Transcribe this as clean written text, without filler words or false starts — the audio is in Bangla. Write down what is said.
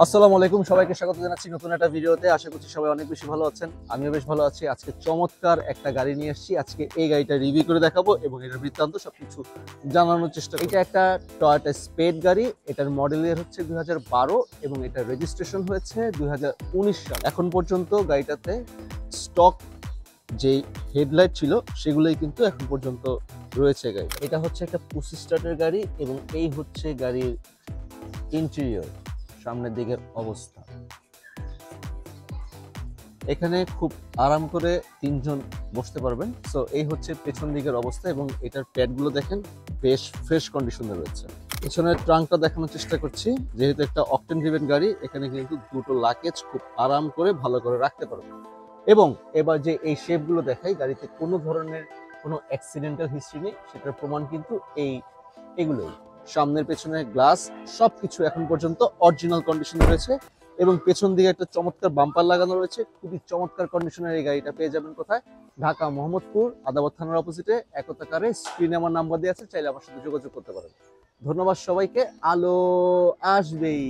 আসসালামু আলাইকুম, সবাইকে স্বাগত জানাচ্ছি নতুন একটা ভিডিওতে। আশা করছি সবাই অনেক বেশি ভালো আছেন। আমিও বেশ ভালো আছি। আজকে চমৎকার একটা গাড়ি নিয়ে এসেছি। আজকে এই গাড়িটা রিভিউ করে দেখাবো এবং এটার বৃত্তান্ত সবকিছু জানানোর চেষ্টা করব। এটা একটা টয়োটা স্পেড গাড়ি। এটার মডেল ইয়ার হচ্ছে 2012 এবং এটার রেজিস্ট্রেশন হয়েছে 2019 সাল। এখন পর্যন্ত গাড়িটাতে স্টক যেই হেডলাইট ছিল সেগুলোই কিন্তু এখন পর্যন্ত রয়েছে গাড়ি। এটা হচ্ছে একটা পুশি স্টার্টের গাড়ি এবং এই হচ্ছে গাড়ির ইন্টেরিয়র, সামনের দিকের অবস্থা। এখানে খুব আরাম করে তিনজন বসতে পারবেন। সো এই হচ্ছে পেছন দিকের অবস্থা এবং এটার প্যাডগুলো দেখেন বেশ ফ্রেশ কন্ডিশনে রয়েছে। পেছনের ট্রাঙ্কটা দেখানোর চেষ্টা করছি। যেহেতু একটা অকটেন ড্রিভেন গাড়ি, এখানে কিন্তু দুটো লাকেজ খুব আরাম করে ভালো করে রাখতে পারবেন। এবং এবার যে এই শেপগুলো দেখাই, গাড়িতে কোনো ধরনের কোনো অ্যাক্সিডেন্টাল হিস্ট্রি নেই, সেটার প্রমাণ কিন্তু এগুলোই। সামনের পেছনের গ্লাস সবকিছু এখন পর্যন্ত অরিজিনাল কন্ডিশনে রয়েছে এবং পেছন দিকে একটা চমৎকার বাম্পার লাগানো রয়েছে। খুবই চমৎকার কন্ডিশনের এই গাড়িটা পেয়ে যাবেন কোথায়? ঢাকা মোহাম্মদপুর আদাবর থানার অপোজিটে একতাকারে স্ক্রিনে আমার নাম্বার দেওয়া আছে, চাইলে আমার সাথে যোগাযোগ করতে পারেন। ধন্যবাদ সবাইকে। আলো আসবেই।